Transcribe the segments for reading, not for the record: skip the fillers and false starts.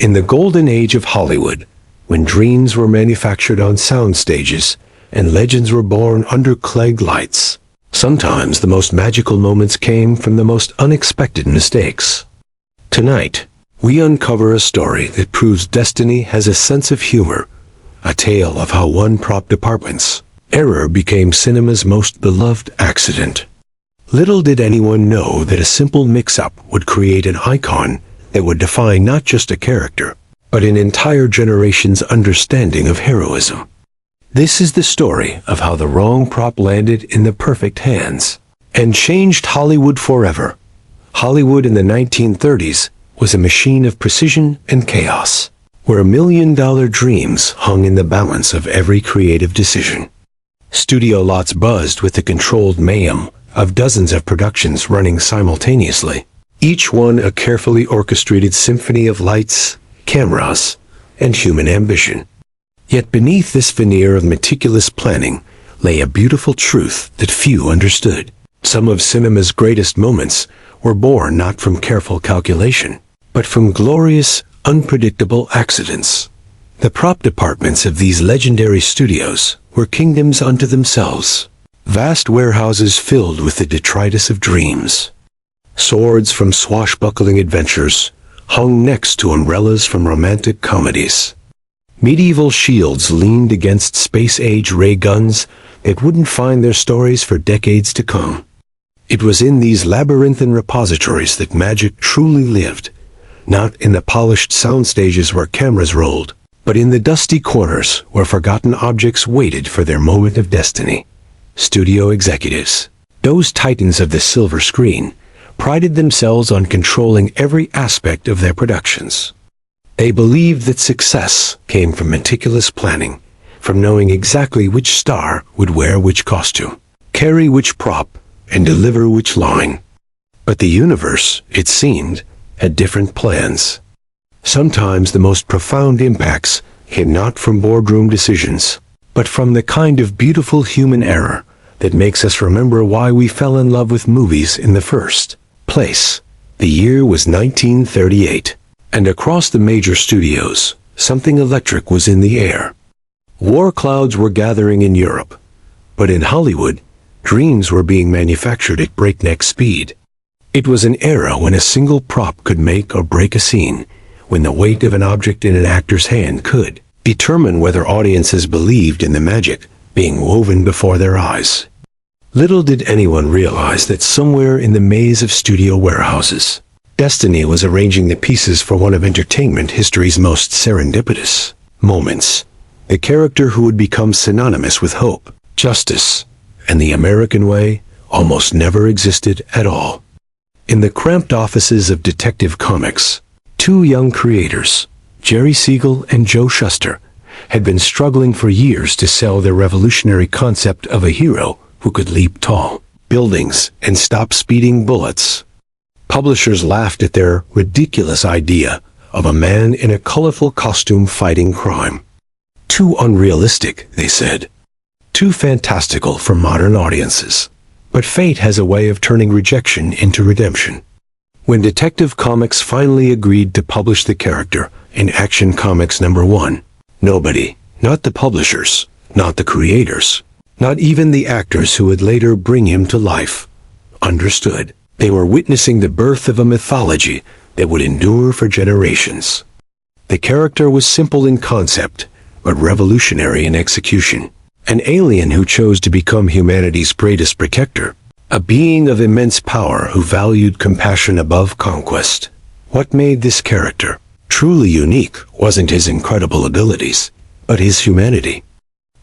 In the golden age of Hollywood, when dreams were manufactured on sound stages and legends were born under Klieg lights, sometimes the most magical moments came from the most unexpected mistakes. Tonight, we uncover a story that proves destiny has a sense of humor, a tale of how one prop department's error became cinema's most beloved accident. Little did anyone know that a simple mix-up would create an icon that would define not just a character, but an entire generation's understanding of heroism. This is the story of how the wrong prop landed in the perfect hands and changed Hollywood forever. Hollywood in the 1930s was a machine of precision and chaos, where $1 million dreams hung in the balance of every creative decision. Studio lots buzzed with the controlled mayhem of dozens of productions running simultaneously, each one a carefully orchestrated symphony of lights, cameras, and human ambition. Yet beneath this veneer of meticulous planning lay a beautiful truth that few understood. Some of cinema's greatest moments were born not from careful calculation, but from glorious, unpredictable accidents. The prop departments of these legendary studios were kingdoms unto themselves, vast warehouses filled with the detritus of dreams. Swords from swashbuckling adventures hung next to umbrellas from romantic comedies. Medieval shields leaned against space-age ray guns that wouldn't find their stories for decades to come. It was in these labyrinthine repositories that magic truly lived, not in the polished sound stages where cameras rolled, but in the dusty corners where forgotten objects waited for their moment of destiny. Studio executives, those titans of the silver screen, prided themselves on controlling every aspect of their productions. They believed that success came from meticulous planning, from knowing exactly which star would wear which costume, carry which prop, and deliver which line. But the universe, it seemed, had different plans. Sometimes the most profound impacts came not from boardroom decisions, but from the kind of beautiful human error that makes us remember why we fell in love with movies in the first place. The year was 1938, and across the major studios, something electric was in the air. War clouds were gathering in Europe, but in Hollywood, dreams were being manufactured at breakneck speed. It was an era when a single prop could make or break a scene, when the weight of an object in an actor's hand could determine whether audiences believed in the magic being woven before their eyes. Little did anyone realize that somewhere in the maze of studio warehouses, destiny was arranging the pieces for one of entertainment history's most serendipitous moments. The character who would become synonymous with hope, justice, and the American way almost never existed at all. In the cramped offices of Detective Comics, two young creators, Jerry Siegel and Joe Shuster, had been struggling for years to sell their revolutionary concept of a hero who could leap tall buildings and stop speeding bullets. Publishers laughed at their ridiculous idea of a man in a colorful costume fighting crime. Too unrealistic, they said. Too fantastical for modern audiences. But fate has a way of turning rejection into redemption. When Detective Comics finally agreed to publish the character in Action Comics #1, nobody, not the publishers, not the creators, not even the actors who would later bring him to life, understood. They were witnessing the birth of a mythology that would endure for generations. The character was simple in concept, but revolutionary in execution. An alien who chose to become humanity's greatest protector. A being of immense power who valued compassion above conquest. What made this character truly unique wasn't his incredible abilities, but his humanity.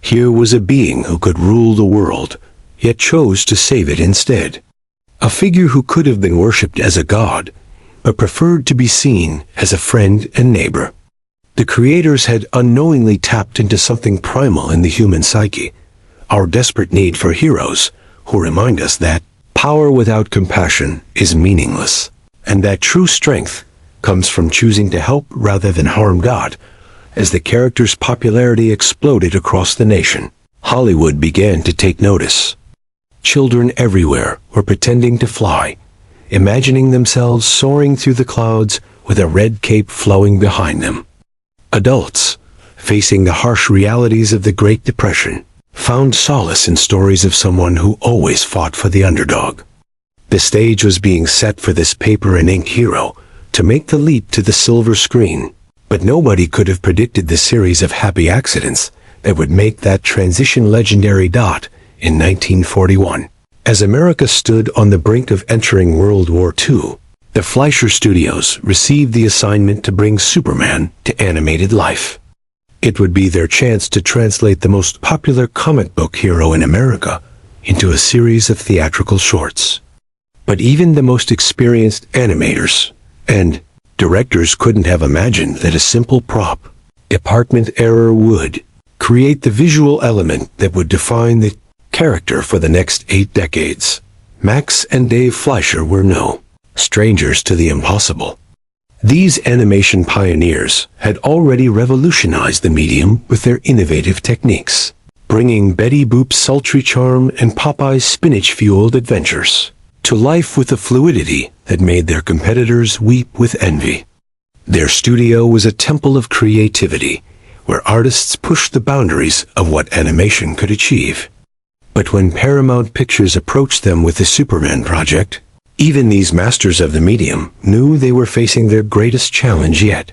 Here was a being who could rule the world, yet chose to save it instead. A figure who could have been worshipped as a god, but preferred to be seen as a friend and neighbor. The creators had unknowingly tapped into something primal in the human psyche, our desperate need for heroes who remind us that power without compassion is meaningless, and that true strength comes from choosing to help rather than harm. God. As the character's popularity exploded across the nation, Hollywood began to take notice. Children everywhere were pretending to fly, imagining themselves soaring through the clouds with a red cape flowing behind them. Adults, facing the harsh realities of the Great Depression, found solace in stories of someone who always fought for the underdog. The stage was being set for this paper and ink hero to make the leap to the silver screen, but nobody could have predicted the series of happy accidents that would make that transition legendary dot in 1941. As America stood on the brink of entering World War II, the Fleischer Studios received the assignment to bring Superman to animated life. It would be their chance to translate the most popular comic book hero in America into a series of theatrical shorts. But even the most experienced animators and directors couldn't have imagined that a simple prop, department error, would create the visual element that would define the character for the next 8 decades. Max and Dave Fleischer were no strangers to the impossible. These animation pioneers had already revolutionized the medium with their innovative techniques, bringing Betty Boop's sultry charm and Popeye's spinach-fueled adventures to life with a fluidity that made their competitors weep with envy. Their studio was a temple of creativity, where artists pushed the boundaries of what animation could achieve. But when Paramount Pictures approached them with the Superman project, even these masters of the medium knew they were facing their greatest challenge yet.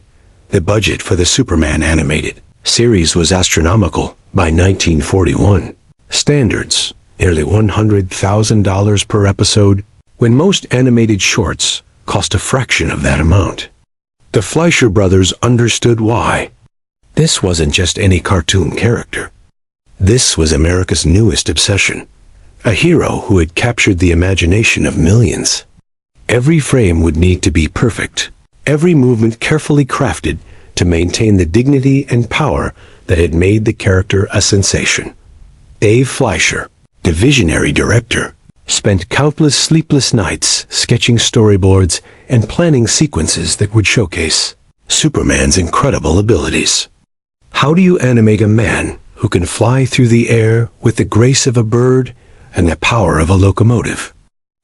The budget for the Superman animated series was astronomical by 1941 standards, nearly $100,000 per episode, when most animated shorts cost a fraction of that amount. The Fleischer brothers understood why. This wasn't just any cartoon character. This was America's newest obsession, a hero who had captured the imagination of millions. Every frame would need to be perfect, every movement carefully crafted to maintain the dignity and power that had made the character a sensation. Dave Fleischer, the visionary director, spent countless sleepless nights sketching storyboards and planning sequences that would showcase Superman's incredible abilities. How do you animate a man who can fly through the air with the grace of a bird and the power of a locomotive?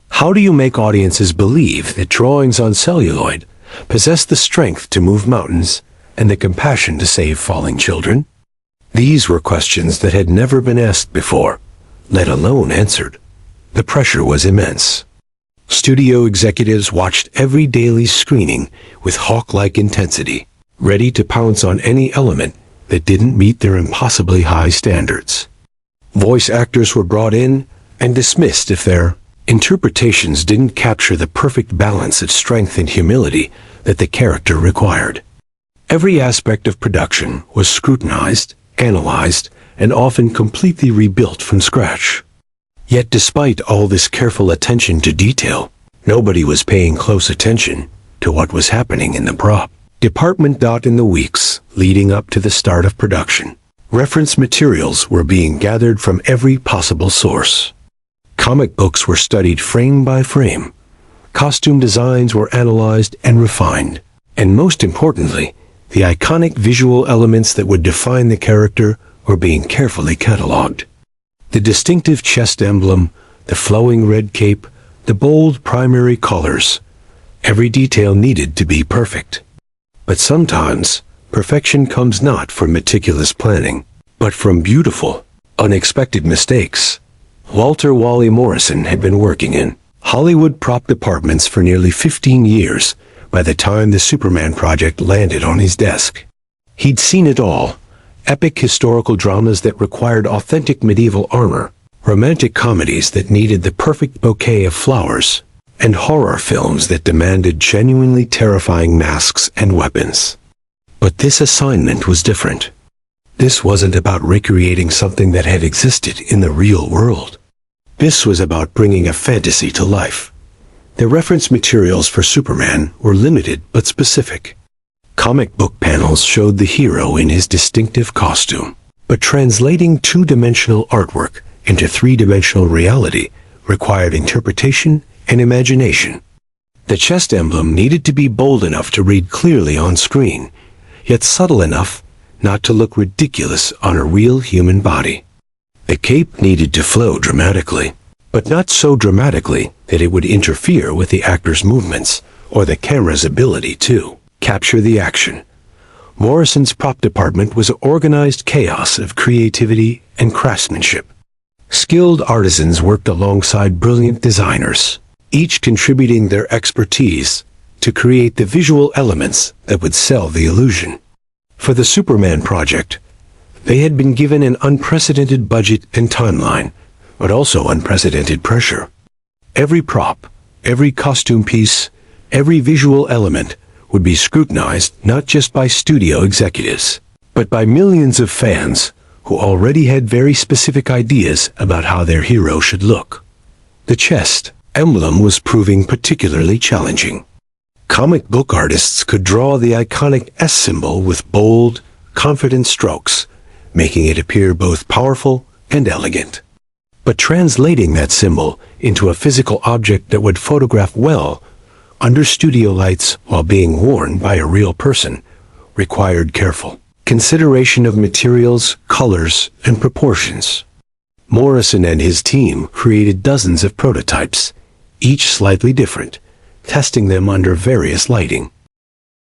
How do you make audiences believe that drawings on celluloid possess the strength to move mountains and the compassion to save falling children? These were questions that had never been asked before, let alone answered. The pressure was immense. Studio executives watched every daily screening with hawk-like intensity, ready to pounce on any element that didn't meet their impossibly high standards. Voice actors were brought in and dismissed if their interpretations didn't capture the perfect balance of strength and humility that the character required. Every aspect of production was scrutinized, analyzed, and often completely rebuilt from scratch. Yet despite all this careful attention to detail, nobody was paying close attention to what was happening in the prop department. In the weeks leading up to the start of production, reference materials were being gathered from every possible source. Comic books were studied frame by frame. Costume designs were analyzed and refined. And most importantly, the iconic visual elements that would define the character were being carefully cataloged. The distinctive chest emblem, the flowing red cape, the bold primary colors. Every detail needed to be perfect. But sometimes, perfection comes not from meticulous planning, but from beautiful, unexpected mistakes. Walter "Wally" Morrison had been working in Hollywood prop departments for nearly 15 years by the time the Superman project landed on his desk. He'd seen it all: epic historical dramas that required authentic medieval armor, romantic comedies that needed the perfect bouquet of flowers, and horror films that demanded genuinely terrifying masks and weapons. But this assignment was different. This wasn't about recreating something that had existed in the real world. This was about bringing a fantasy to life. The reference materials for Superman were limited but specific. Comic book panels showed the hero in his distinctive costume, but translating two-dimensional artwork into three-dimensional reality required interpretation and imagination. The chest emblem needed to be bold enough to read clearly on screen, yet subtle enough not to look ridiculous on a real human body. The cape needed to flow dramatically, but not so dramatically that it would interfere with the actor's movements or the camera's ability to capture the action. Morrison's prop department was an organized chaos of creativity and craftsmanship. Skilled artisans worked alongside brilliant designers, each contributing their expertise to create the visual elements that would sell the illusion. For the Superman project, they had been given an unprecedented budget and timeline, but also unprecedented pressure. Every prop, every costume piece, every visual element would be scrutinized not just by studio executives, but by millions of fans who already had very specific ideas about how their hero should look. The chest emblem was proving particularly challenging. Comic book artists could draw the iconic S symbol with bold, confident strokes, making it appear both powerful and elegant. But translating that symbol into a physical object that would photograph well under studio lights while being worn by a real person required careful consideration of materials, colors, and proportions. Morrison and his team created dozens of prototypes, each slightly different, testing them under various lighting,